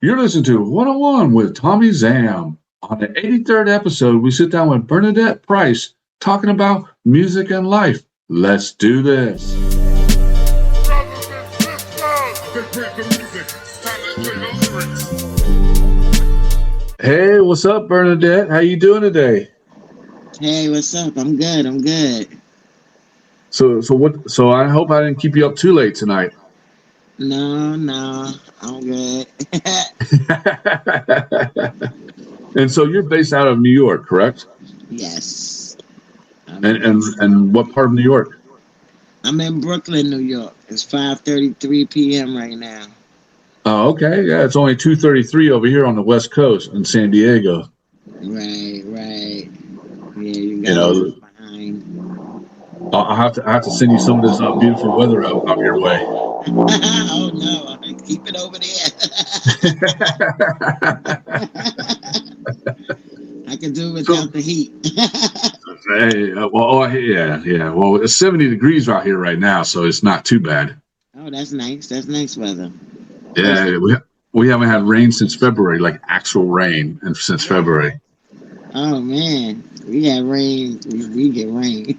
You're listening to 101 with Tommie Zam. On the 83rd episode, we sit down with Bernadette Price talking about music and life. Let's do this. Hey, what's up, Bernadette? How you doing today? Hey, what's up? I'm good. I'm good. So I hope I didn't keep you up too late tonight. No, I'm good. And so you're based out of New York, correct? Yes. And and what part of New York? I'm in Brooklyn, New York. It's 5:33 p.m. right now. Oh, okay. Yeah, it's only 2:33 over here on the West Coast in San Diego. Right. Yeah, you You guys know, are behind. I have to send you some of this beautiful weather out your way. Oh no, keep it over there. I can do without the heat. Hey, yeah. Well, it's 70 degrees out here right now, so it's not too bad. Oh, that's nice. That's nice weather. Yeah, we haven't had rain since February, like actual rain, and since February. Oh man, we got rain. We get rain.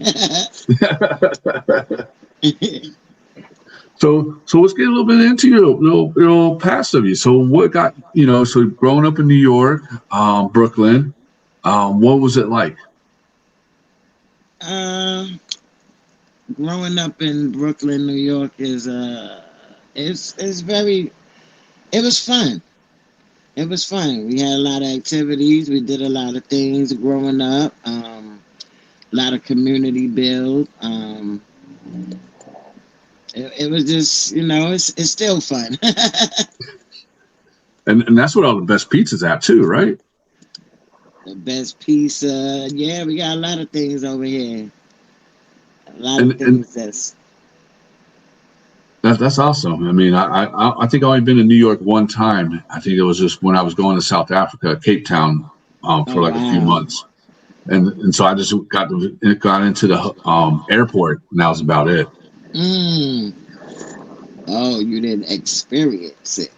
So let's get a little bit into your past of you. So what got so growing up in New York, Brooklyn, what was it like? Uh, Growing up in Brooklyn, New York it's very it was fun. It was fun. We had a lot of activities. We did a lot of things growing up. A lot of community build. It was just it's still fun. And that's what all the best pizza's at too, right? The best pizza. Yeah, we got a lot of things over here. A lot of And things that's awesome. I mean, I think I only been to New York one time. I think it was just when I was going to South Africa, Cape Town, Oh for like a few wow. months, and so I just got into the airport, and that was about it. Mm. Oh, you didn't experience it.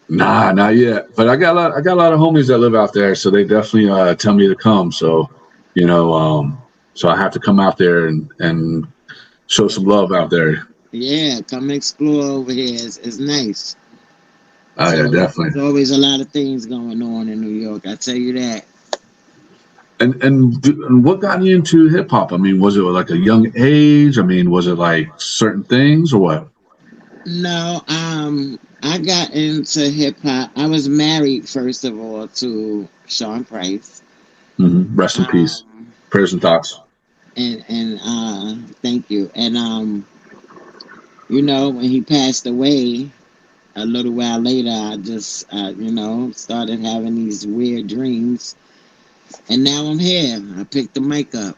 Nah, not yet. But I got a lot of homies that live out there, so they definitely tell me to come. So, you know, so I have to come out there and show some love out there. Yeah, come explore over here. It's nice. Oh yeah, There's definitely. always a lot of things going on in New York. I tell you that. And what got you into hip hop? I mean, was it like a young age? I mean, was it like certain things or what? No, I got into hip hop. I was married first of all to Sean Price. Rest in peace. Um, Prayers and thoughts. and thank you. And when he passed away, a little while later, I just started having these weird dreams, and now I'm here. I picked the mic up,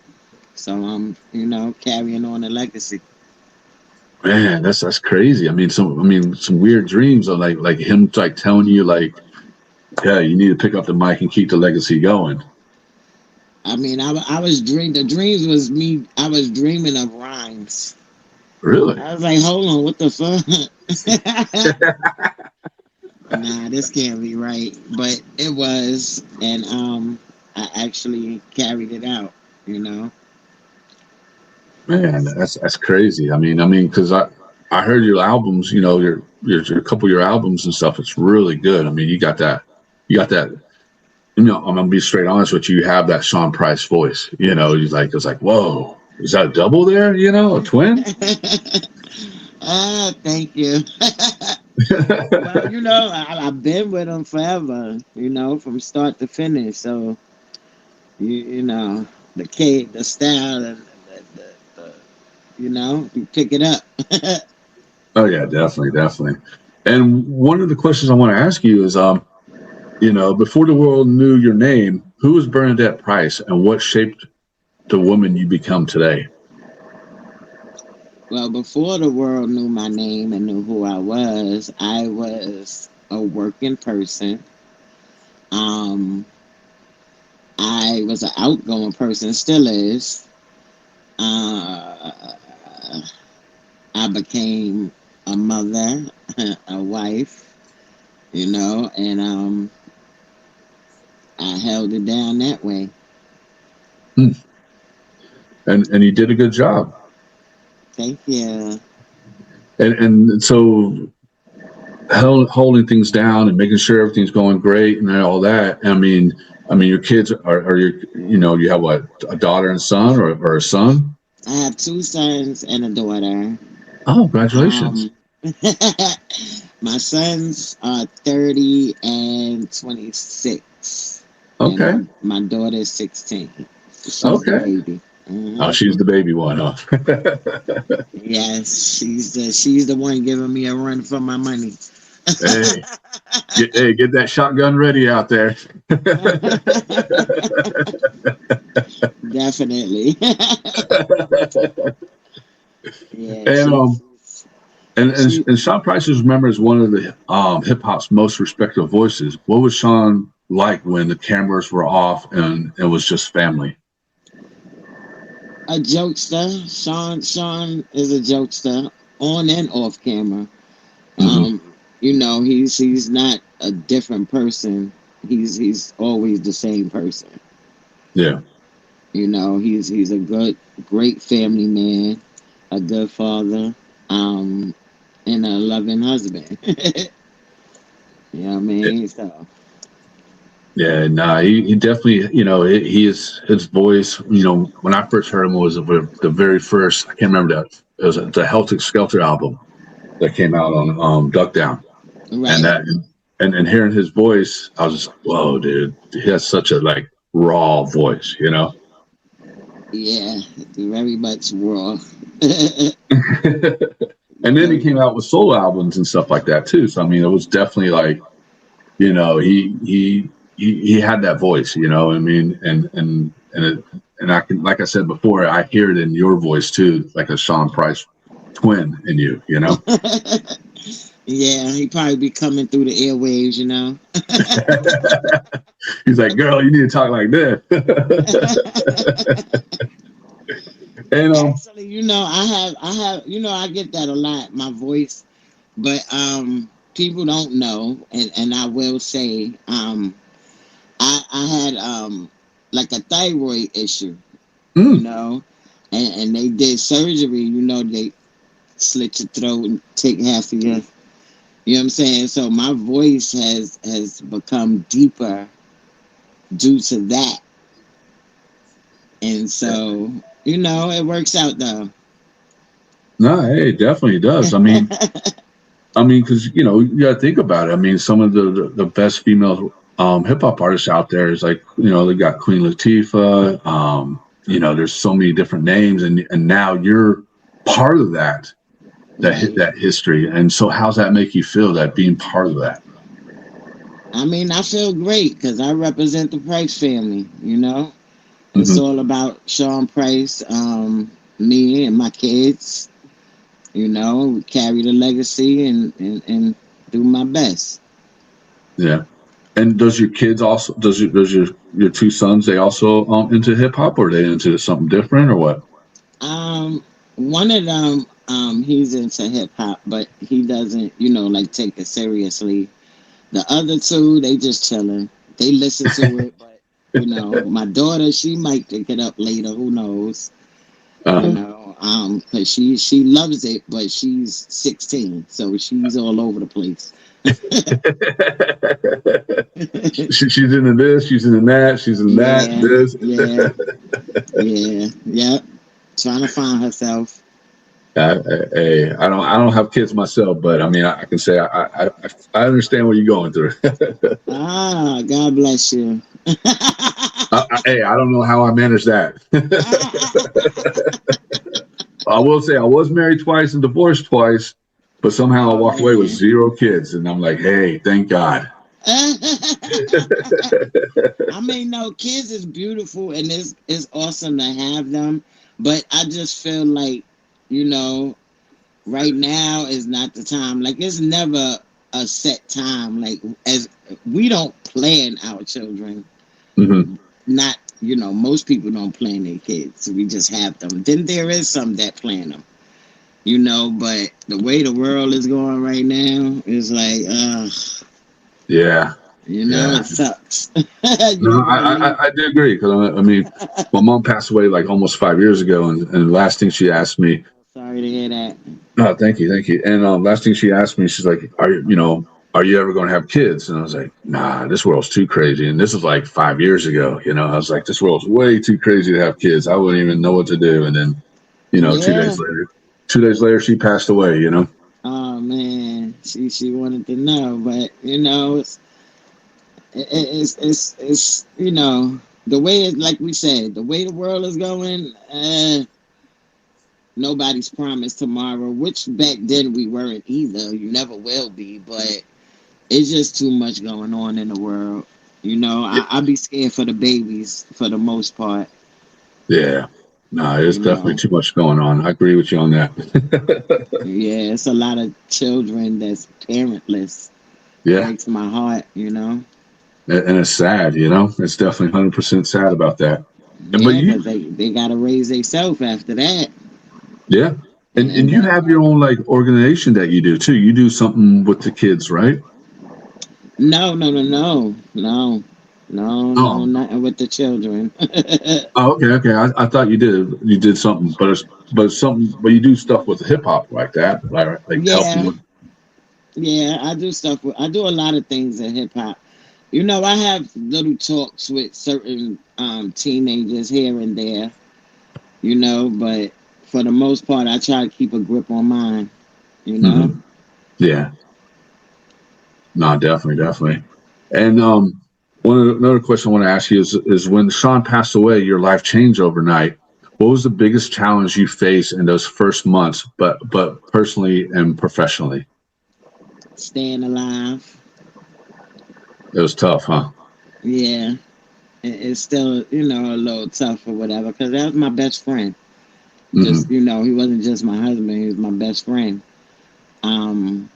so I'm carrying on the legacy. Man, that's crazy. I mean some weird dreams of like him like telling you like, yeah, you need to pick up the mic and keep the legacy going. I mean, I was dream. The dreams was me. I was dreaming of rhymes. Really? I was like, hold on, what the fuck? Nah, this can't be right. But it was, and I actually carried it out. You know. Man, that's crazy. Because I heard your albums, your couple of your albums and stuff. It's really good. I mean, you got that. I'm gonna be straight honest with you. You have that Sean Price voice. It's like, whoa, is that a double there? A twin? Ah, thank you. Well, I've been with him forever. From start to finish. So the style, and you pick it up. Oh yeah, definitely. And one of the questions I want to ask you is, before the world knew your name, who was Bernadette Price, and what shaped the woman you become today? Well, before the world knew my name and knew who I was a working person. Um, I was an outgoing person, still is. Uh, I became a mother, a wife, you know, and I held it down that way. Hmm. And you did a good job. Thank you. And so holding things down and making sure everything's going great and all that. I mean, your kids are your, you know, you have what, a daughter and son, or a son? I have two sons and a daughter. Oh, congratulations. Um, my sons are 30 and 26, and Okay. my daughter is 16. She's the Okay. baby. Oh, she's the baby one, huh? Yes, she's the one giving me a run for my money. Hey, get that shotgun ready out there. Definitely. Yeah, And she Sean Price is remembered as one of the hip hop's most respected voices. What was Sean like when the cameras were off and it was just family? a jokester. Sean is a jokester on and off camera. Hmm. Um, you know, he's not a different person. He's always the same person. Yeah. You know, he's a great family man, a good father, and a loving husband. You know what I mean? So Yeah, nah, he definitely, you know, he is, his voice, you know, when I first heard him was the very first, I can't remember that, it was the Helter Skelter album that came out on Duck Down. And right. that, and hearing his voice, I was just like, whoa, dude, he has such a like raw voice, you know? Yeah, very much raw. And then he Very came out with solo albums and stuff like that too. So I mean, it was definitely like, you know, he had that voice, you know. I mean, and I can, like I said before, I hear it in your voice too, like a Sean Price twin in you, you know. Yeah, he probably be coming through the airwaves, you know. He's like, girl, you need to talk like this. And Actually, you know, you know, I get that a lot, my voice, but people don't know, and I will say, I had like a thyroid issue, you mm, know, and they did surgery, you know, they slit your throat and take half of your, you know what I'm saying? So my voice has become deeper due to that. And so, you know, it works out though. no, hey, it definitely does. Because you know, you got to think about it. I mean, some of the best female hip hop artists out there is like, you know, they got Queen Latifah. You know, there's so many different names, and now you're part of Right. that history. And so, how's that make you feel, that being part of that? I mean, I feel great because I represent the Price family, you know? It's Hmm. all about Sean Price, me and my kids, you know, carry the legacy and do my best. Yeah. And does your kids also, your two sons, they also into hip hop, or are they into something different, or what? Um, One of them, he's into hip hop, but he doesn't, you know, like take it seriously. The other two, they just chilling. They listen to it, but you know, my daughter, she might pick it up later. Who knows? You uh know, because she loves it, but she's 16, so she's all over the place. She's into this, she's into that, she's in that, Yeah, this. yeah, yeah, yep. Trying to find herself. Hey, I don't have kids myself, but I mean, I can say I understand what you're going through. Ah, God bless you. Hey, I don't know how I managed that. I will say I was married twice and divorced twice, but somehow I Oh walked away with man. 0 kids, and I'm like, hey, thank God. I mean, no, kids is beautiful and it's awesome to have them, but I just feel like, you know, right now is not the time. Like it's never a set time. Like as we don't plan our children. Hmm. Not, you know, most people don't plan their kids. We just have them. Then there is some that plan them, you know. But the way the world is going right now is like, Yeah. You know, Yeah. it sucks. No, You really, I do agree because I mean, my mom passed away like almost 5 years ago, and the last thing she asked me, sorry to hear that. oh, thank you. And last thing she asked me, she's like, are you ever going to have kids? And I was like, nah, this world's too crazy. And this was like 5 years ago. I was like, this world's way too crazy to have kids. I wouldn't even know what to do. And then, two Yeah. days later, 2 days later, she passed away. Oh man, she wanted to know, but it's the way it, like we said, the way the world is going. Nobody's promised tomorrow, which back then we weren't either. You never will be, but it's just too much going on in the world. I be scared for the babies for the most part. Yeah. No, there's You definitely know, too much going on. I agree with you on that. yeah, it's a lot of children that's parentless. Yeah. Breaks my heart. And it's sad, it's definitely 100% sad about that. But Yeah, you, because they gotta raise themselves after that, yeah. And and you have your own like organization that you do too. You do something with the kids, right? no, no, no, no, no, no, no, Oh, nothing with the children. oh, okay, okay. I thought you did something, but you do stuff with hip hop like that, like helping Yeah, with. yeah, I do stuff. I do a lot of things in hip hop. I have little talks with certain teenagers here and there. But for the most part, I try to keep a grip on mine. You know. Hmm. Yeah, no, definitely, definitely. And another question I want to ask you is when Sean passed away, your life changed overnight. What was the biggest challenge you faced in those first months, but personally and professionally? Staying alive. It was tough, huh? Yeah, it's still a little tough or whatever because that was my best friend. Just Hmm. he wasn't just my husband; he was my best friend. Um,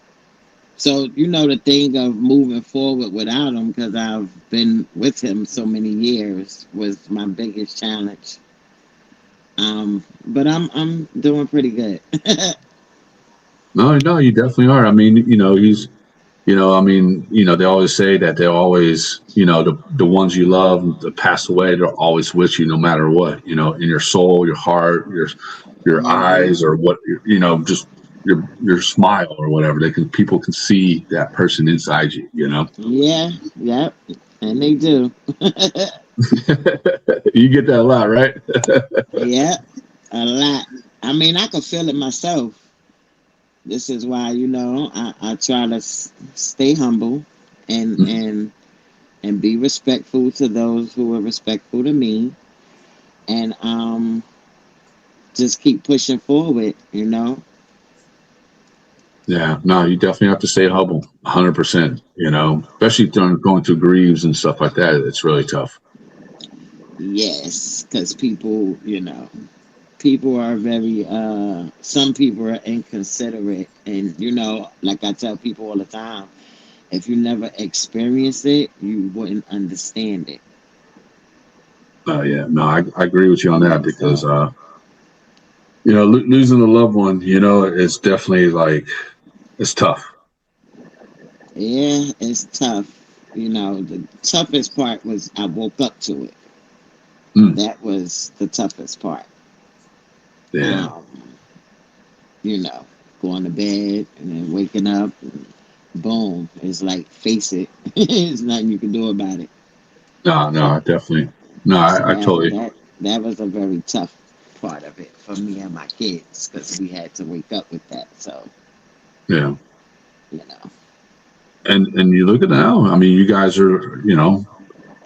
so the thing of moving forward without him because I've been with him so many years was my biggest challenge. But I'm doing pretty good. No, no, you definitely are. I mean, he's I mean, they always say that they're always, the ones you love that pass away, they're always with you no matter what, in your soul, your heart, your Hmm. eyes, or what, just your smile or whatever. People can see that person inside you. Yeah, yep, and they do. You get that a lot, right? Yeah, a lot. I mean, I can feel it myself. This is why I try to stay humble and Mhm. and and be respectful to those who are respectful to me, and just keep pushing forward. Yeah, no, you definitely have to stay humble, 100%, especially during going through grieves and stuff like that. It's really tough. Yes, because people are very some people are inconsiderate, and like I tell people all the time, if you never experience it you wouldn't understand it. Yeah, no, I agree with you on that because, So losing a loved one, it's definitely like, it's tough. yeah, it's tough. The toughest part was I woke up to it. Mm, That was the toughest part. yeah. um you know Going to bed and then waking up, and boom, it's like face it. There's nothing you can do about it. No, no, definitely. No, So I totally, that was a very tough part of it for me and my kids because we had to wake up with that. So yeah. you know, And you look at now, I mean, you guys are,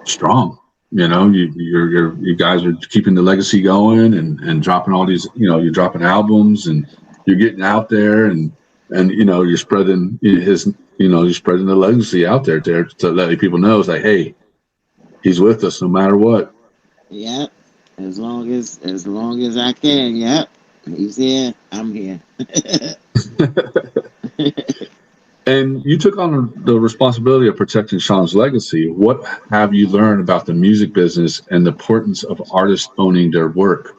strong. You guys are keeping the legacy going and dropping all these, you're dropping albums and you're getting out there and you're spreading you're spreading the legacy out there to let people know it's like, hey, he's with us no matter what. yep. As long as I can, yep. He's here. I'm here. And you took on the responsibility of protecting Sean's legacy. What have you learned about the music business and the importance of artists owning their work?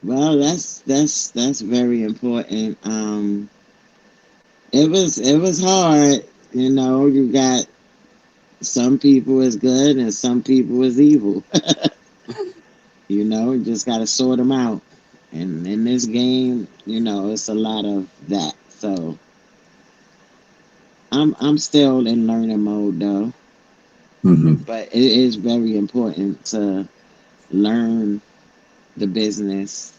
Well, that's very important. It was hard. You got some people is good and some people is evil. You just got to sort them out. And in this game, it's a lot of that. So I'm still in learning mode though, Hmm. but it is very important to learn the business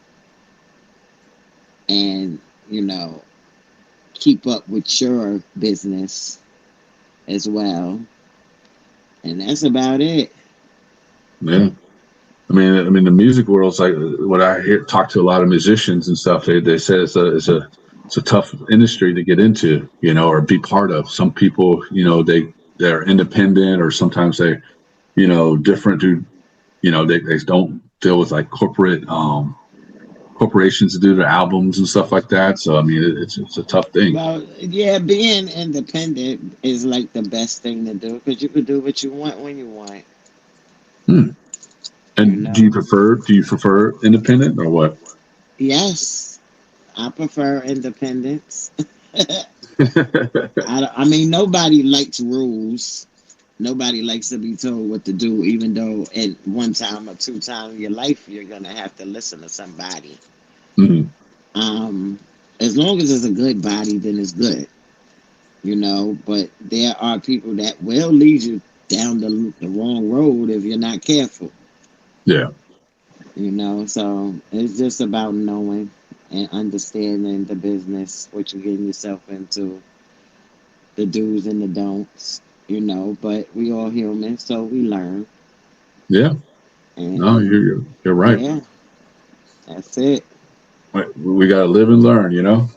and keep up with your business as well. And that's about it. Yeah. I mean, the music world's like what I hear. Talk to a lot of musicians and stuff. They say it's a tough industry to get into, or be part of. Some people, they're independent, or sometimes they, different. They don't deal with like corporations to do their albums and stuff like that. So I mean, it's a tough thing. Well, yeah, being independent is like the best thing to do because you can do what you want when you want. Hmm. You And know. do you prefer independent or what? Yes, I prefer independence. I mean, nobody likes rules. Nobody likes to be told what to do, even though at one time or two times in your life you're gonna have to listen to somebody. Hmm. Um, as long as it's a good body, then it's good. But there are people that will lead you down the wrong road if you're not careful. Yeah. So it's just about knowing and understanding the business, what you're getting yourself into, the do's and the don'ts. But we all human, so we learn. Yeah. No, And you're right. yeah, that's it. We got to live and learn.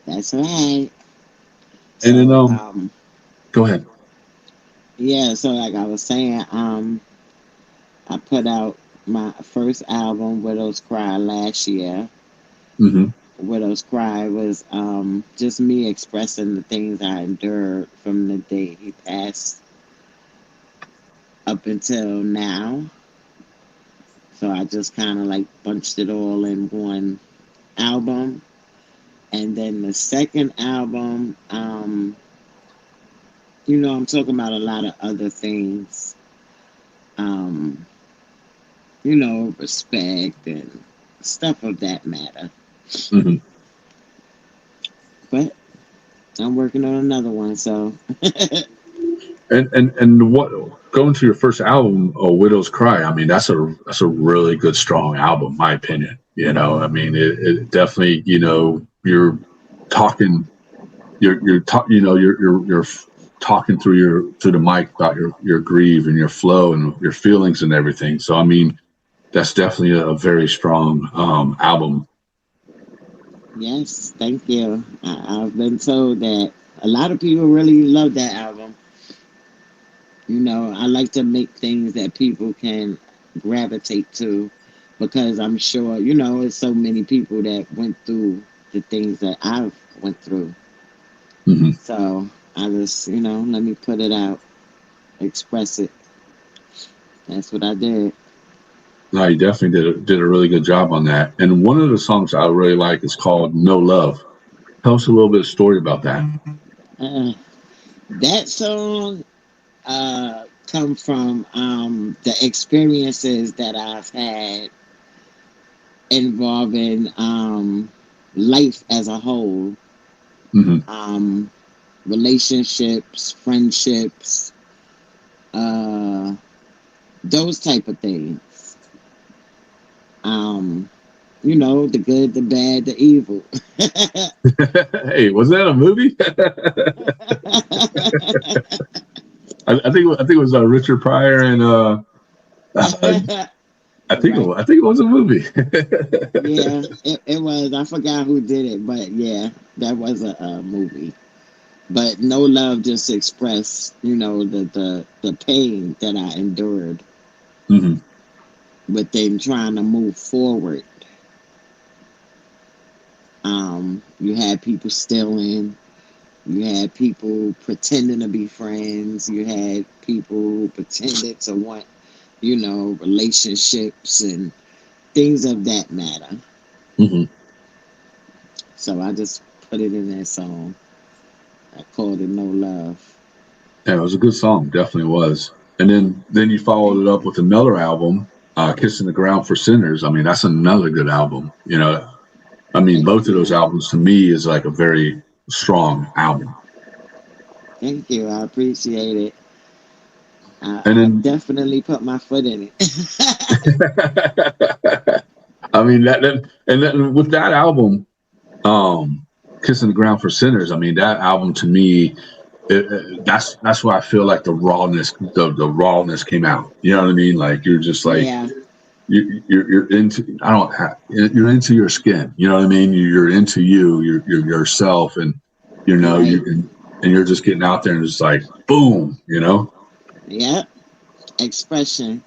That's right. And then So go ahead. yeah, so like I was saying, I put out my first album, Widows Cry, last year. Hmm. Widow's Cry was just me expressing the things I endured from the day he passed up until now. So I just kind of like bunched it all in one album. And then the second album, I'm talking about a lot of other things. Um, respect and stuff of that matter. Hmm. But I'm working on another one, so And what going to your first album, "Widow's Cry"? I mean, that's a really good, strong album, my opinion. I mean, it definitely, you're talking, you're talk, you're talking through the mic about your grief and your flow and your feelings and everything. So I mean, that's definitely a very strong album. yes, thank you. I've been told that a lot of people really love that album. I like to make things that people can gravitate to because I'm sure, it's so many people that went through the things that I've went through. Hmm. So I just, let me put it out, express it. That's what I did. No, you definitely did a really good job on that. And one of the songs I really like is called "No Love." Tell us a little bit of story about that. Uh, that song come from the experiences that I've had involving life as a whole, Hmm. um, relationships, friendships, uh, those type of things. Um, the good, the bad, the evil. Hey, was that a movie? I think it was Richard Pryor and Right. I think it was a movie. Yeah, it was. I forgot who did it, but yeah, that was a movie. But no love just expressed, the pain that I endured Hmm. within trying to move forward. You had people stealing. You had people pretending to be friends. You had people who pretended to want, relationships and things of that matter. Hmm. So I just put it in that song. I called it No Love. Yeah, it was a good song, definitely was. And then you followed Thank it up you. with another album, "Kissing the Ground for Sinners." I mean, that's another good album. I mean, Thank both of those you. albums to me is like a very strong album. Thank you. I appreciate it. And I then, definitely put my foot in it. I mean and then with that album, "Kissing the Ground for Sinners." I mean, that album to me, that's where I feel like the rawness came out. You know what I mean? Like you're just like Yeah, you're into. I don't have. You're into your skin. You know what I mean? You're into you're yourself, and right. and you're just getting out there and it's like boom. Yep. Expression.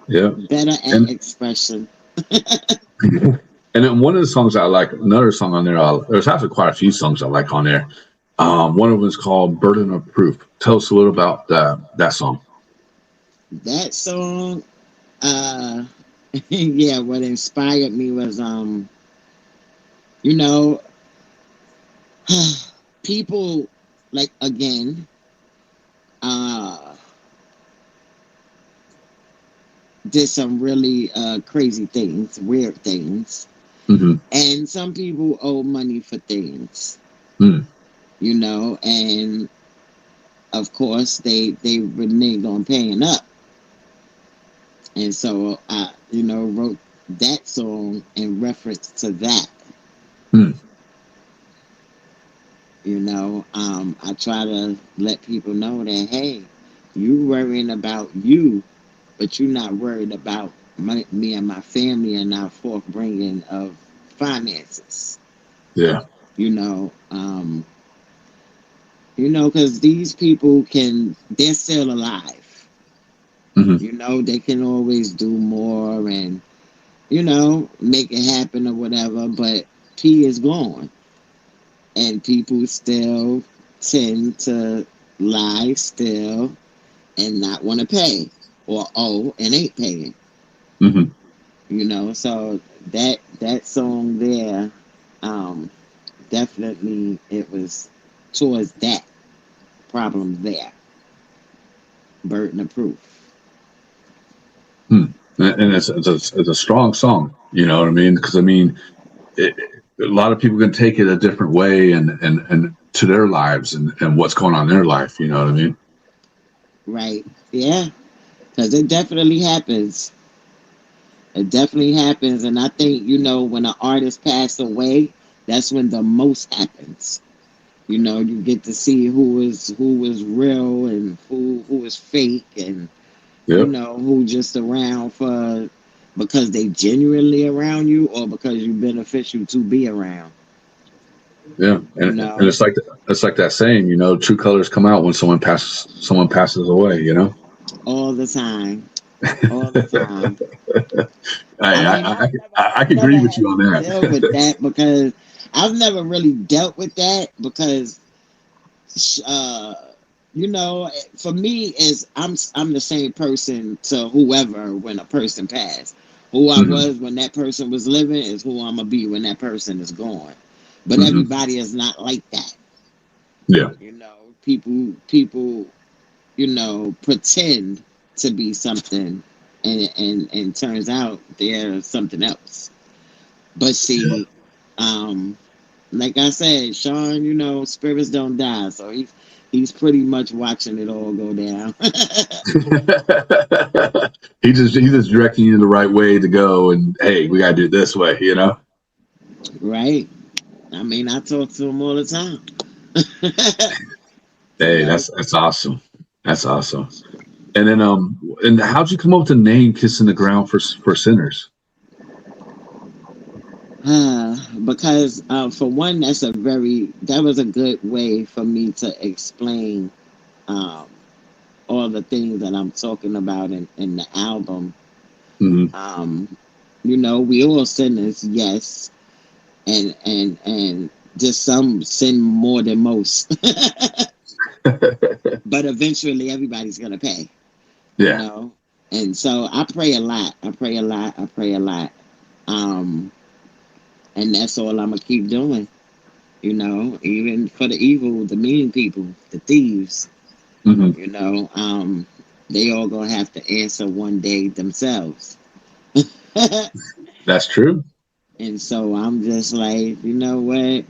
Yeah. Better at And expression. and then one of the songs I like, another song on there. There's actually quite a few songs I like on there. One of them is called "Burden of Proof." Tell us a little about that song. That song, uh, yeah, what inspired me was, you know, people, like, again, uh, did some really crazy things, weird things. Mm-hmm. And some people owe money for things, Mm. and of course they reneged on paying up. And so I, wrote that song in reference to that. Mm. I try to let people know that, hey, you worrying about you, but you're not worried about me and my family and our forth bringing of finances. Yeah. You know, um, because these people they're still alive. Mm-hmm. They can always do more and make it happen or whatever. But P is gone, and people still tend to lie still and not want to pay or owe and ain't paying. Mm-hmm. So that song there, um, definitely it was towards that problem there. Burden of proof. Mm. And it's a strong song. You know what I mean? Because I mean, a lot of people can take it a different way and to their lives and what's going on in their life. You know what I mean? Right? Yeah, because it definitely happens. It definitely happens, and I think when an artist passes away, that's when the most happens. You get to see who is real and who is fake, and Yep. who just around for because they genuinely around you or because you beneficial to be around. Yeah. You And know, it's like that saying. True colors come out when someone passes away. all the time, all the time. I I mean, I, I, I I've can never agree with had you on to deal with that. that because I've never really dealt with that because uh for me is I'm the same person to whoever when a person passed. Who I Hmm. was when that person was living is who I'm gonna be when that person is gone. But Hmm. everybody is not like that. Yeah. People pretend to be something and turns out they're something else. But see, um, like I said, Sean, spirits don't die, so he's pretty much watching it all go down. He's just directing you the right way to go, and hey, we gotta do it this way. Right? I mean, I talk to him all the time. you Hey, know, that's awesome. That's awesome. And how'd you come up with the name "Kissing the Ground for Sinners"? because for one, that was a good way for me to explain um, all the things that I'm talking about in the album. Hmm. Um, we all sinners, yes, and just some sin more than most. But eventually everybody's gonna pay, you Yeah. know. And so I pray a lot. I pray a lot. I pray a lot. Um, and that's all I'm gonna keep doing. You know, even for the evil, the mean people, the thieves, Hmm. you know, they all gonna have to answer one day themselves. That's true. And so I'm just like, you know what?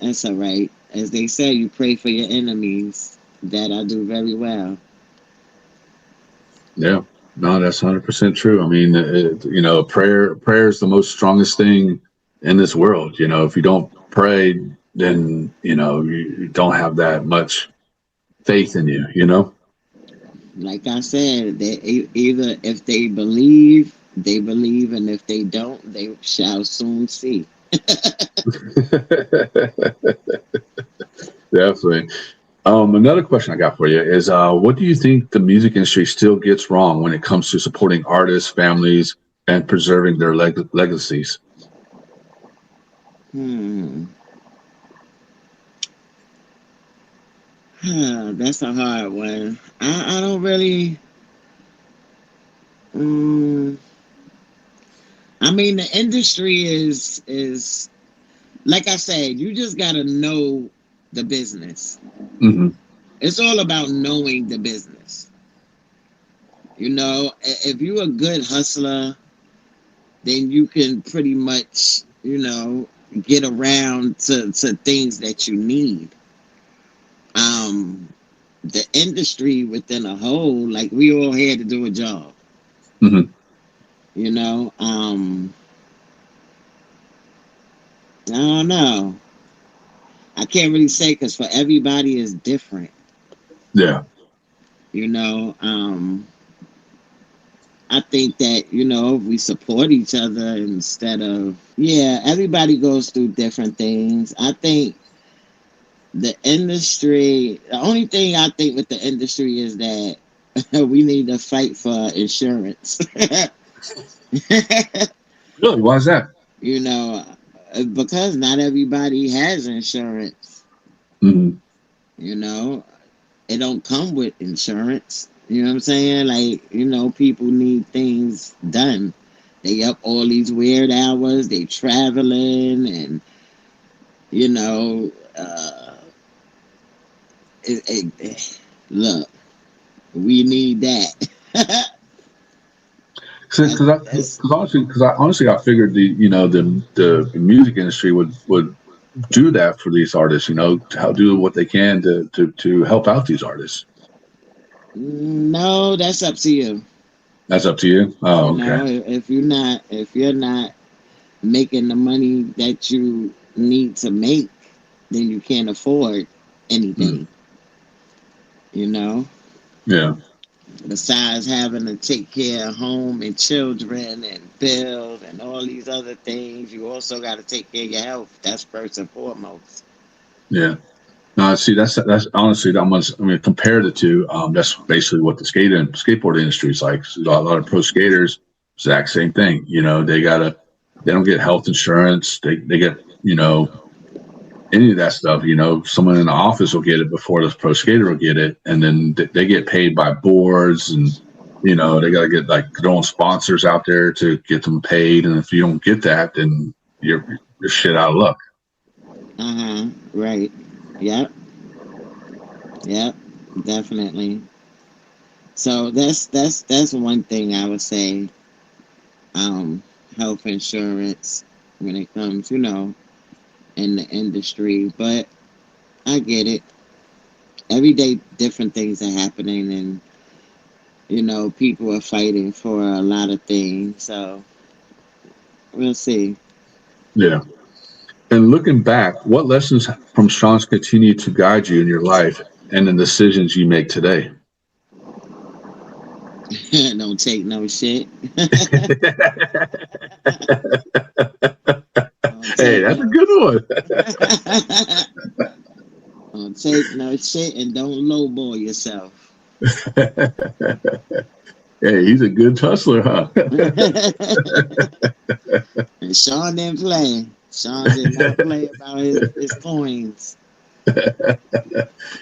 That's all right. As they say, you pray for your enemies. That I do very well. Yeah. No, that's 100% true. I mean, prayer is the most strongest thing in this world. You know, if you don't pray, then, you don't have that much faith in you, you know? Like I said, either if they believe, and if they don't, they shall soon see. Definitely. Another question I got for you is, what do you think the music industry still gets wrong when it comes to supporting artists, families, and preserving their legacies? Hmm. That's a hard one. I don't really. Um, I mean, the industry is like I said. You just gotta know the business. Hmm. It's all about knowing the business. You know, if you're a good hustler, then you can pretty much, get around to things that you need. Um, the industry within a whole, like we all had to do a job. Hmm. You know, I don't know. I can't really say because for everybody is different. Yeah. You know, I think that if we support each other instead of yeah, everybody goes through different things. I think the industry. The only thing I think with the industry is that we need to fight for insurance. Really? Why is that? you know, because not everybody has insurance. Hmm. You know, it don't come with insurance. You know what I'm saying? Like, people need things done. They up all these weird hours. They traveling, and you know, look, we need that. Because That's I honestly, I figured the music industry would do that for these artists, to do what they can to help out these artists. no, that's up to you. That's up to you. You Oh, okay. know, if you're not making the money that you need to make, then you can't afford Mm. anything. You know, Yeah. besides having to take care of home and children and bills and all these other things, you also got to take care of your health. That's first and foremost. Yeah. No, see, that's honestly that much. I mean, compared the two, that's basically what the skateboard industry is like. So a lot of pro skaters, exact same thing. They don't get health insurance. They get any of that stuff. Someone in the office will get it before the pro skater will get it, and then they get paid by boards, and they got to get like their own sponsors out there to get them paid. And if you don't get that, then you're shit out of luck. Uh huh. Right. Yep. Yep. Definitely. So that's one thing I would say. Um, Health insurance when it comes, in the industry. But I get it. Every day, different things are happening, and people are fighting for a lot of things. So we'll see. Yeah. And looking back, what lessons from Sean's continue to guide you in your life and the decisions you make today? Don't take no shit. Don't Hey, take that's a no. good one. Don't take no shit, and don't lowball yourself. Hey, he's a good hustler, huh? And Sean didn't play. Sean did not play about his coins.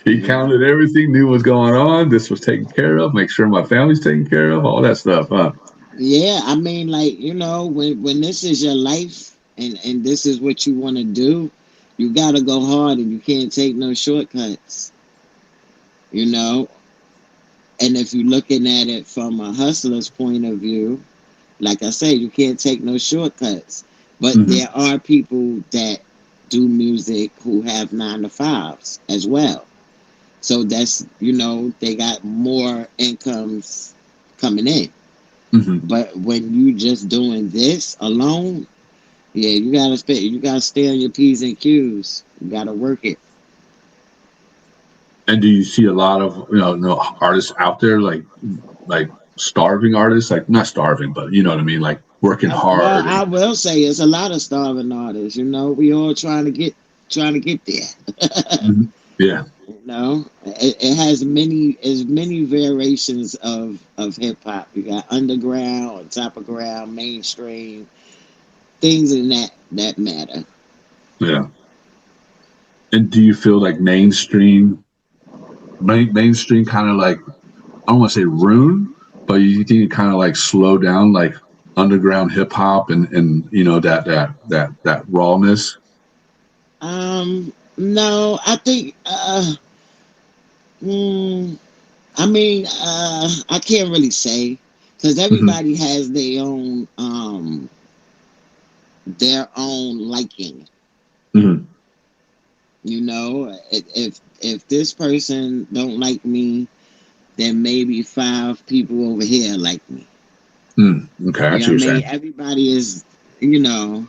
He counted everything, knew what's going on. This was taken care of. Make sure my family's taken care of. All that stuff, huh? Yeah, I mean, like when this is your life and this is what you want to do, You gotta go hard, and you can't take no shortcuts. You know, and if you're looking at it from a hustler's point of view, like I say, you can't take no shortcuts. But Hmm. there are people that do music who have 9 to 5s as well. So that's, they got more incomes coming in. Hmm. But when you just doing this alone, yeah, you gotta stay on your P's and Q's. You gotta work it. And do you see a lot of artists out there like starving artists, like not starving, but you know what I mean, like working Well, hard I and will say it's a lot of starving artists. We all trying to get there. Mhm. Yeah, It has many variations of hip hop. You got underground, on top of ground, mainstream, things in that matter. yeah. And do you feel like mainstream kind of like, I don't want to say ruin, but you think it kind of like slow down like underground hip hop and that rawness? No, I think. Mm, I mean, I can't really say because Hmm. everybody has their own liking. Hmm. If this person don't like me, then maybe 5 people over here like me. Mm. Okay, I You see know what what I you're mean? saying. Everybody is, you know,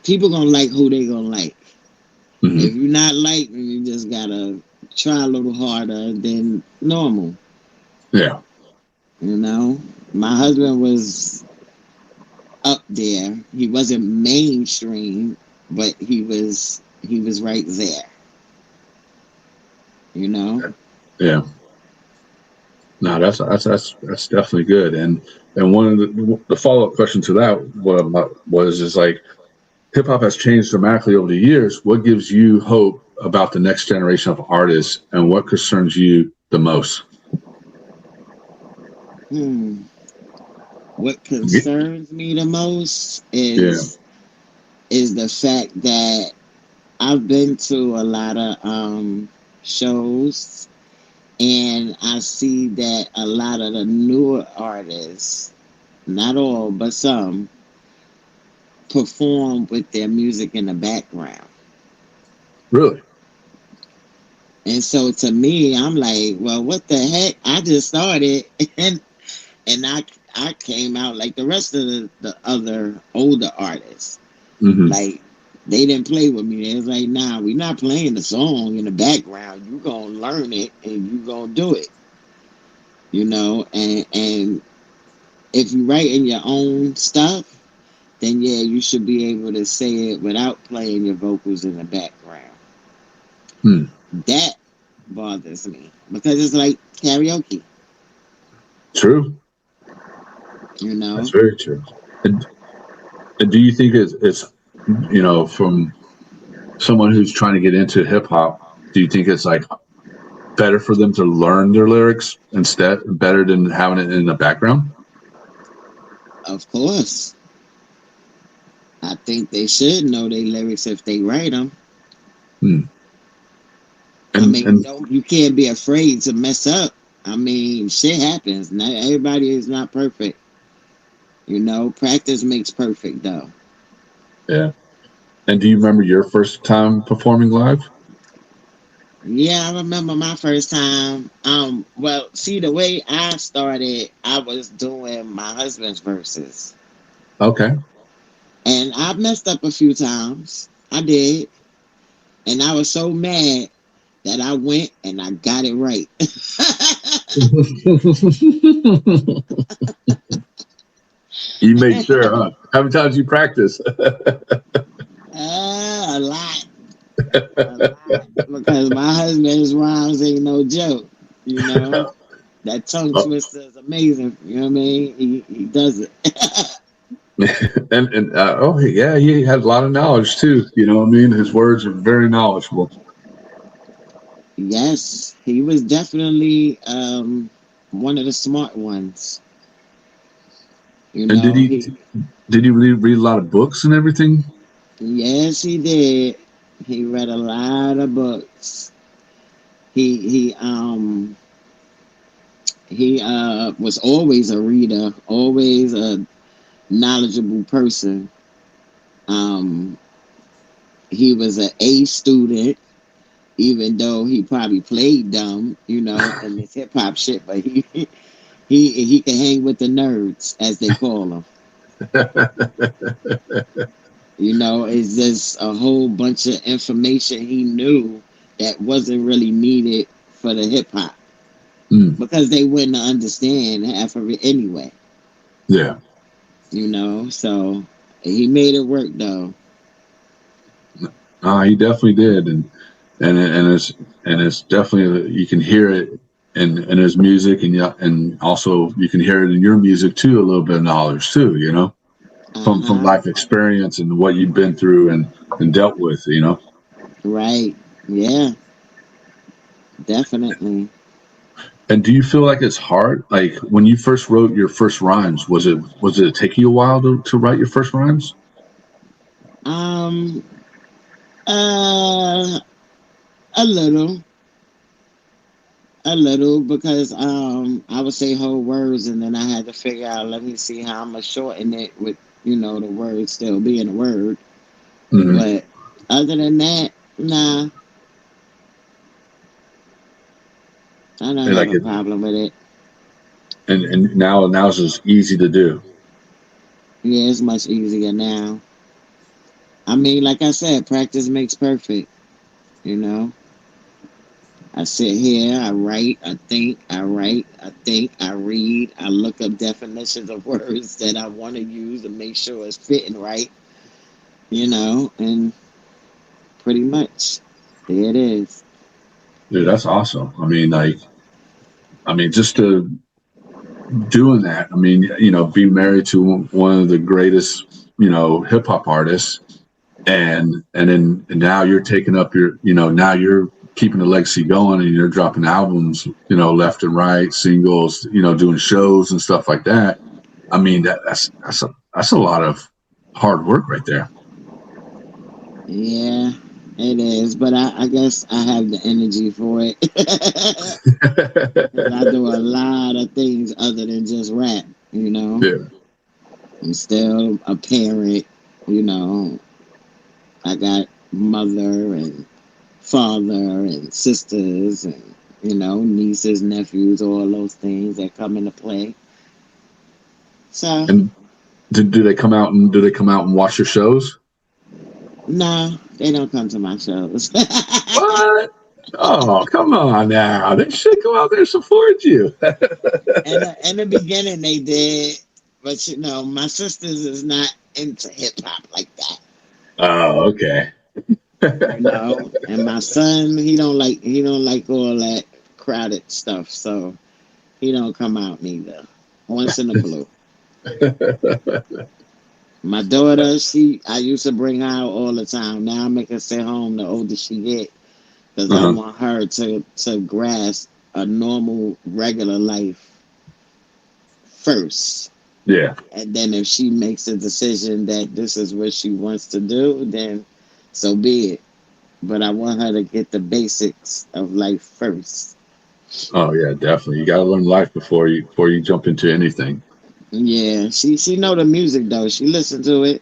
people gonna like who they gonna like. If Hmm. you're not like me, you just gotta try a little harder than normal. Yeah. You know, my husband was up there. He wasn't mainstream, but he was right there. You know. Yeah. No, that's definitely good. And one of the follow up question to that was is like hip hop has changed dramatically over the years. What gives you hope about the next generation of artists, and what concerns you the most? Hmm. What Ye- concerns me the most Yeah. is the fact that I've been to a lot of shows, and I see that a lot of the newer artists, not all but some, perform with their music in the background. Really. And so to me, I'm like, well, what the heck? I just started, and I came out like the rest of the other older artists. Hmm. Like they didn't play with me. They was like, nah, we're not playing the song in the background. You gonna learn it and you gonna do it. And if you writing your own stuff, then yeah, you should be able to say it without playing your vocals in the background. Hmm. That bothers me because it's like karaoke, True. you That's know. very true. And do you think it's from someone who's trying to get into hip hop? Do you think it's like better for them to learn their lyrics instead, better than having it in the background? Of course, I think they should know their lyrics if they write them. Hmm. I mean, And you can't be afraid to mess up. I mean, shit happens. Not everybody is not perfect. Practice makes perfect, though. yeah. And do you remember your first time performing live? Yeah, I remember my first time. Well, see, the way I started, I was doing my husband's verses, Okay. and I messed up a few times. I did, and I was so mad that I went and I got it right. You made sure, huh? How many times you practice? A lot, a lot, because my husband's rhymes ain't no joke. You know, that tongue Oh, twister is amazing. You know what I mean? He does it. oh yeah, he had a lot of knowledge too. You know what I mean? His words are very knowledgeable. Yes, he was definitely one of the smart ones. You And know, he did he read a lot of books and everything? yes he did. He read a lot of books. He was always a reader, always a knowledgeable person. Um, he was an A student, even though he probably played dumb, in this hip hop shit. But he can hang with the nerds, as they call them. It's just a whole bunch of information he knew that wasn't really needed for the hip hop Mm, because they wouldn't understand half of it anyway. yeah. So he made it work though. He definitely did, and it's definitely you can hear it in his music, and yeah, and also you can hear it in your music too. A little bit of knowledge too, from Uh-huh. life experience and what you've been through and dealt with. Right. Yeah, definitely. And do you feel like it's hard? Like when you first wrote your first rhymes, was it take you a while to write your first rhymes? Um uh a little. A little because I would say whole words and then I had to figure out let me see how I'm gonna shorten it with the word still being a word. Mm-hmm. But other than that, nah, I don't And have like a problem with it. and now it's just easy to do. Yeah, it's much easier now. I mean, like I said, practice makes perfect. You know, I sit here, I write, I think, I write, I think, I read, I look up definitions of words that I want to use to make sure it's fitting right. And pretty much there it is. Dude, that's awesome. I mean, just to doing that. I mean, being married to one of the greatest, hip hop artists, and now you're taking up now you're keeping the legacy going, and you're dropping albums, left and right, singles, doing shows and stuff like that. I mean, that's a lot of hard work right there. Yeah, it is. But I guess I have the energy for it. 'Cause I do a lot of things other than just rap. You know, Yeah. I'm still a parent. You know, I got mother and father and sisters and nieces, nephews, all those things that come into play. So And do they come out and watch your shows? no, they don't come to my shows. What? Oh, come on now. They should go out there and support you. In the beginning they did, but my sisters is not into hip hop like that. Oh, okay. And my son he don't like all that crowded stuff, so he don't come out neither. Once in a blue. My daughter, I used to bring her out all the time. Now I make her stay home the older she get, because I Uh-huh. want her to grasp a normal, regular life first. Yeah. And then if she makes a decision that this is what she wants to do, then so be it. But I want her to get the basics of life first. Oh yeah, definitely. You got to learn life before you jump into anything. Yeah, she know the music though. She listen to it.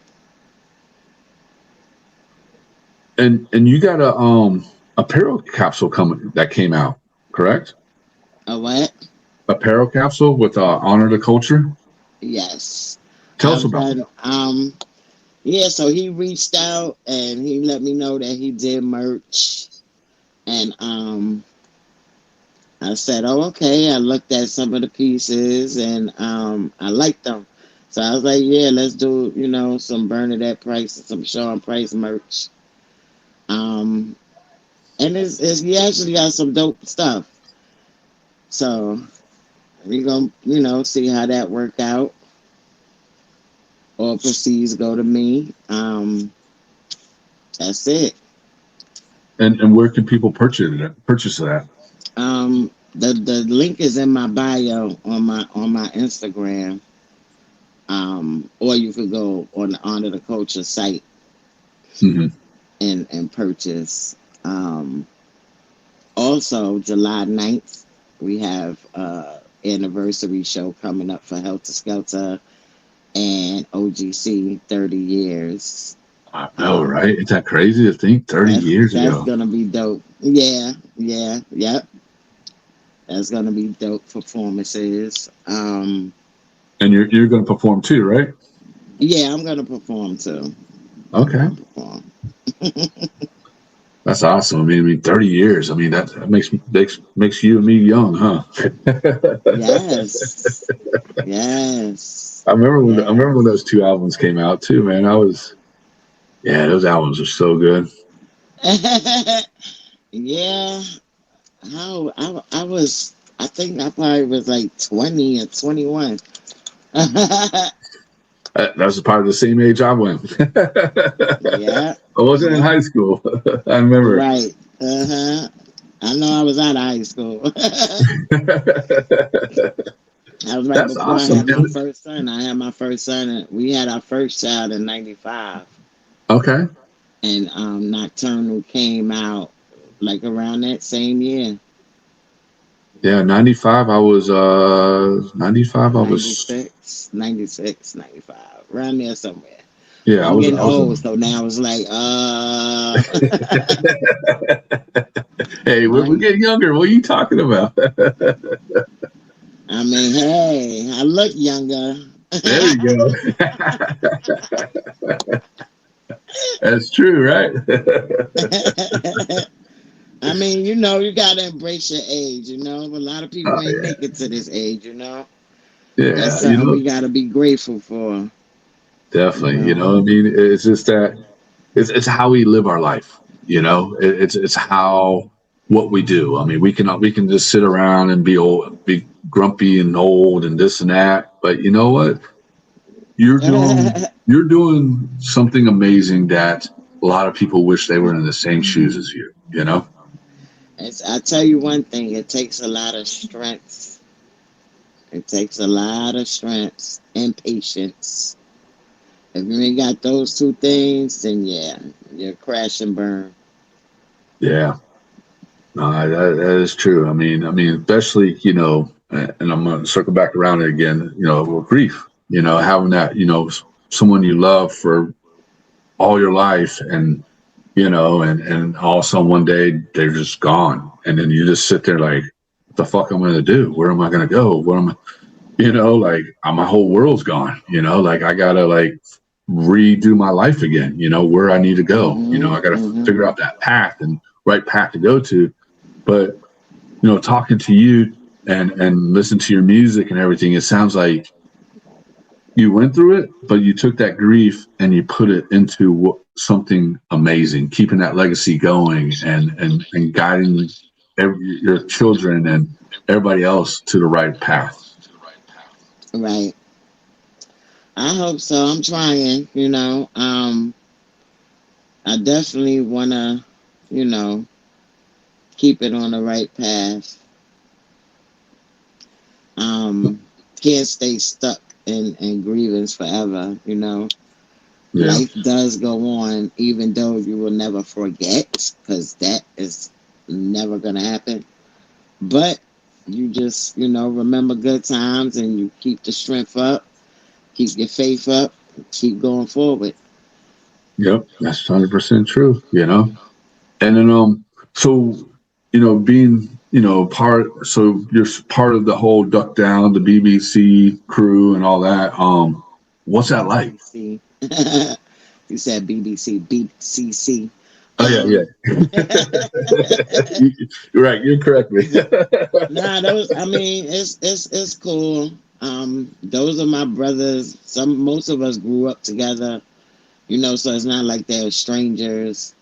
And you got a apparel capsule coming that came out, correct? A what? Apparel capsule with honor the culture. Yes. Tell us I've about done that. yeah, so he reached out and he let me know that he did merch. And I said, "Oh, okay." I looked at some of the pieces and I liked them. So I was like, "Yeah, let's do some Bernadette Price and some Sean Price merch." Um, and it's he actually got some dope stuff. So we gonna see how that worked out. All proceeds go to me. That's it. And where can people purchase that? The link is in my bio on my Instagram. Or you could go on the Honor the Culture site. Hmm. and purchase. Um, Also, July 9th, we have anniversary show coming up for Helter Skelter and OGC 30 years. I know, Um, right? Isn't that crazy to think 30 years that's ago? gonna be dope. Yeah, yep. That's gonna be dope performances. And you're going to perform too, right? Yeah, I'm gonna perform too. I'm Okay. gonna perform. That's awesome. I mean, 30 years. I mean, that makes you and me young, huh? Yes, yes, I remember when those two albums came out too, man. Yeah, those albums are so good. yes. Yeah, how I was. I think I probably was like 20 or 21. That was part of the same age I went. Yeah, I wasn't in yep, high school. I remember. right. I know I was out of high school. I was right That's before I awesome. had my first son. I had my first son, and we had our first child in '95, Okay. and Nocturnal came out like around that same year, Yeah, 95 I was 95 I was 96, 96, 95, around there somewhere. yeah, I'm getting I was old, in, so now it's like, Hey, we're I'm, getting younger. What are you talking about? I mean, hey, I look younger. There you go. That's true, right? I mean, you gotta embrace your age. A lot of people Oh ain't yeah. make it to this age. That's Yeah, something we gotta be grateful for. You definitely. know, I mean, it's just that it's how we live our life. It's how what we do. I mean, we can just sit around and be old, be grumpy and old and this and that. But you know what? You're doing something amazing that a lot of people wish they were in the same shoes as you. You know? I tell you one thing. It takes a lot of strength. It takes a lot of strength and patience. If you ain't got those two things, then yeah, you're crash and burn. Yeah. No, that is true. I mean, especially and I'm gonna circle back around it again. With grief. Having that someone you love for all your life, and all of a sudden one day they're just gone, and then you just sit there like, what the fuck am I gonna do? Where am I gonna go? What am I? Like my whole world's gone. Like I gotta like redo my life again. Where I need to go. I gotta Hmm. figure out that path and right path to go to. But talking to you and listen to your music and everything, it sounds like you went through it, but you took that grief and you put it into something amazing, keeping that legacy going and guiding your children and everybody else to the right path. Right. I hope so. I'm trying. I definitely wanna, you know, keep it on the right path. Um, can't stay stuck in grievance forever. Yeah. Life does go on, even though you will never forget, because that is never gonna happen. But you just remember good times and you keep the strength up, keep your faith up, keep going forward. Yep. That's 100% true. And then so being part, so you're part of the whole Duck Down, the BBC crew and all that. What's that like? BBC. You said BBC, BCC. Oh yeah, yeah. Um, You're right. You're correct me. nah, those. I mean, it's cool. Those are my brothers. Most of us grew up together. So it's not like they're strangers.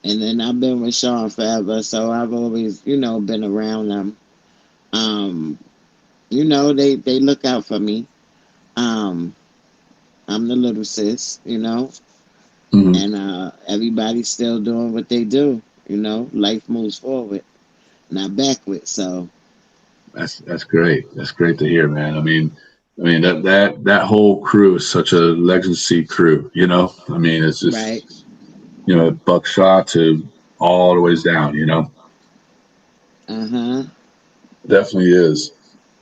And then I've been with Sean forever, so I've always been around them. Um, they look out for me. Um, I'm the little sis, Mhm. and everybody's still doing what they do. Life moves forward, not backward. So That's great. That's great to hear, man. I mean that whole crew is such a legacy crew. I mean, it's just right, Buckshot to all the ways down. Uh-huh. Definitely is.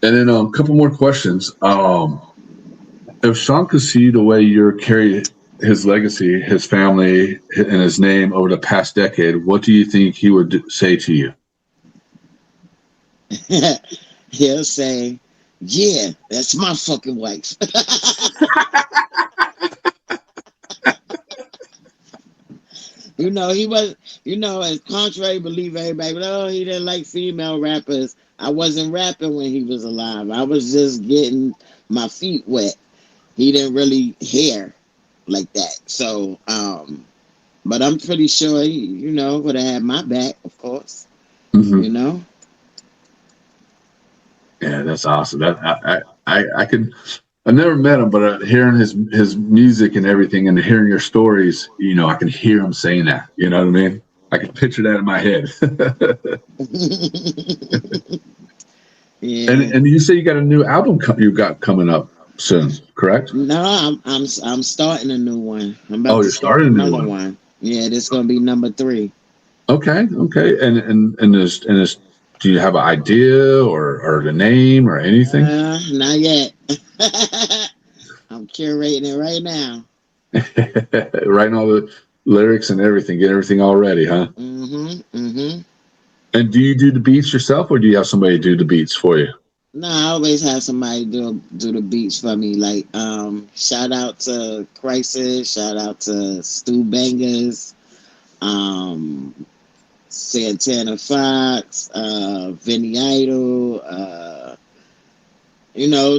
And then a couple more questions. If Sean could see the way you're carrying his legacy, his family, and his name over the past decade, what do you think he would say to you? He'll say, "Yeah, that's my fucking wife." He was, as contrary believe everybody, but he didn't like female rappers. I wasn't rapping when he was alive. I was just getting my feet wet. He didn't really hear like that. So, but I'm pretty sure he, would have had my back, of course. Mm-hmm. You know? Yeah, that's awesome. That I can. I've never met him, but hearing his music and everything, and hearing your stories, I can hear him saying that. You know what I mean? I can picture that in my head. Yeah. And you say you got a new album you got coming up soon, correct? No, I'm starting a new one. I'm about Oh, to you're start starting a new another one. one. Yeah, this is gonna be number 3. Okay. And there's do you have an idea or the name or anything? Not yet. I'm curating it right now. Writing all the lyrics and everything, get everything all ready, huh? Mm-hmm. And do you do the beats yourself, or do you have somebody do the beats for you? No, I always have somebody do the beats for me. Like, shout out to Crisis, shout out to Stu Bangers, um, Santana Fox, Vinny Idol.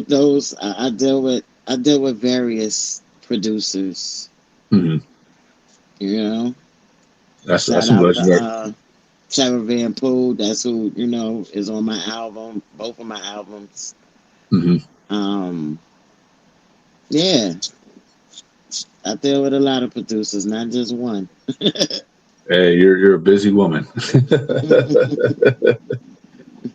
Those I deal with. I deal with various producers. Mm-hmm. That's Shout some out to legendary. Trevor Van Poole. That's who is on my album, both of my albums. Mm-hmm. Yeah, I deal with a lot of producers, not just one. Hey, you're a busy woman.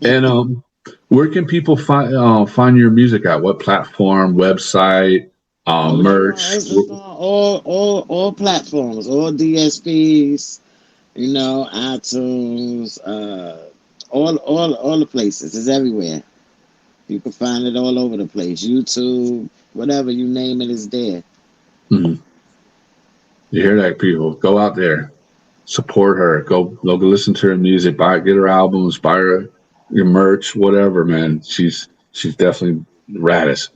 And where can people find your music at? What platform, website, Oh yeah, merch? it's just on all platforms, all DSPs, iTunes, all the places. It's everywhere. You can find it all over the place. YouTube, whatever you name it, is there. Mm-hmm. You hear that, people? Go out there, support her. Go listen to her music. Get her albums. Buy her your merch, whatever. Man, she's definitely raddest.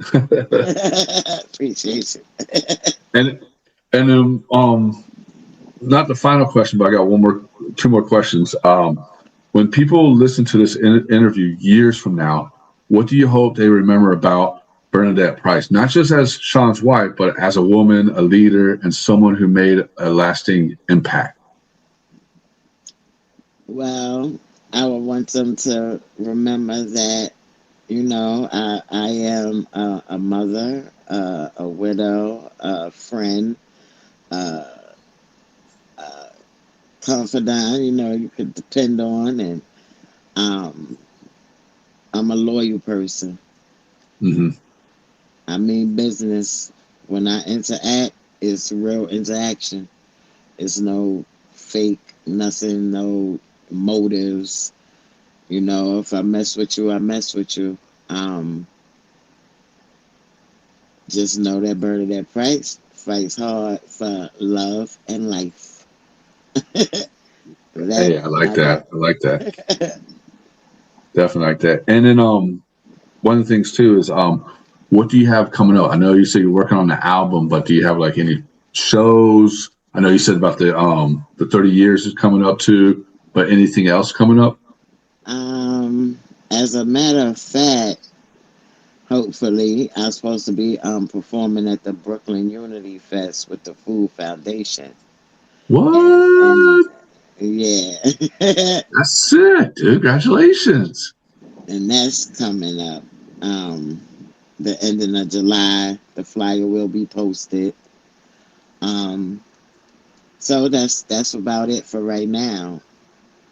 Appreciate it. And not the final question, but I got two more questions. When people listen to this interview years from now, what do you hope they remember about Bernadette Price? Not just as Sean's wife, but as a woman, a leader, and someone who made a lasting impact. Well, I would want them to remember that, I am a mother, a widow, a friend, uh, confidant, you could depend on, and um, I'm a loyal person. Mm-hmm. I mean business. When I interact, it's real interaction. It's no fake, nothing, no motives. If I mess with you, I mess with you. Just know that Bernadette Price fights hard for love and life. Hey, I like that. I like that. Definitely like that. And then one of the things too is what do you have coming up? I know you said you're working on the album, but do you have like any shows? I know you said about the 30 years is coming up too, but anything else coming up? As a matter of fact, hopefully, I'm supposed to be performing at the Brooklyn Unity Fest with the Food Foundation. What? Yeah. That's sick, dude. Congratulations. And that's coming up. The ending of July. The flyer will be posted. So that's about it for right now.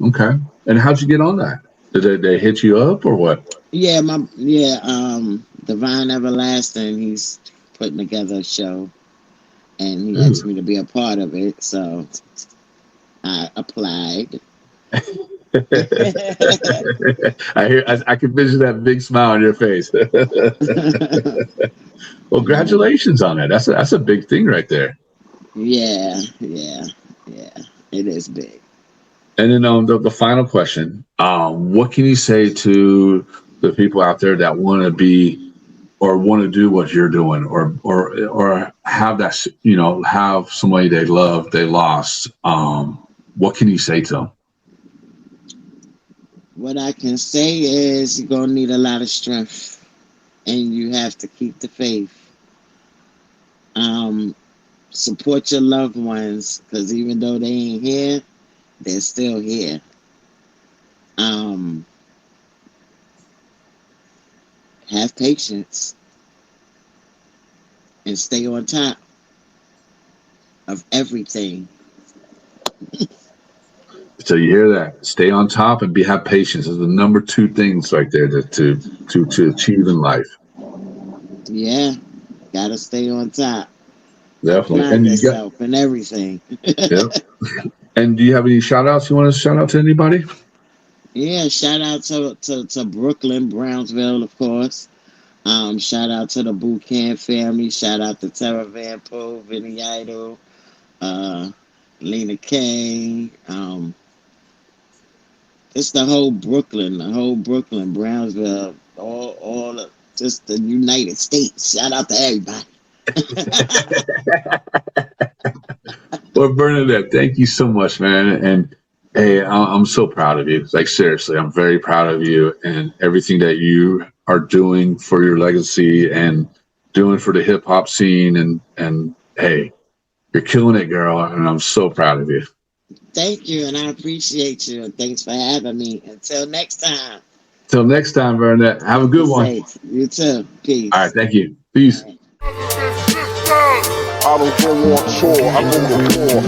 Okay. And how'd you get on that? Did they hit you up or what? Yeah, Divine Everlasting, he's putting together a show. and he asked me to be a part of it, so I applied. I can vision that big smile on your face. Well, congratulations on that. That's a big thing right there. Yeah. It is big. And then the final question, what can you say to the people out there that want to be or want to do what you're doing, or have that, have somebody they love, they lost? What can you say to them? What I can say is you're going to need a lot of strength, and you have to keep the faith. Support your loved ones, because even though they ain't here, they're still here. Have patience and stay on top of everything. So you hear that? Stay on top and have patience. Is the number 2 things right there to achieve in life. Yeah, gotta stay on top. Definitely. Find yourself and everything. Yeah. And do you have any shout outs you want to shout out to anybody? Yeah, shout out to Brooklyn, Brownsville, of course. Shout out to the Boot Camp family. Shout out to Tara Van Poe, Vinny Idol, Lena Kane. Just the whole Brooklyn, Brownsville, all just the United States. Shout out to everybody. Well, Bernadette, thank you so much, man. And hey, I'm so proud of you. Like, seriously, I'm very proud of you and everything that you are doing for your legacy and doing for the hip hop scene. And hey, you're killing it, girl. And I'm so proud of you. Thank you, and I appreciate you. And thanks for having me. Until next time. Till next time, Bernadette. Have a good one. Safe. You too. Peace. All right, thank you. Peace. I don't go on tour, I go to war.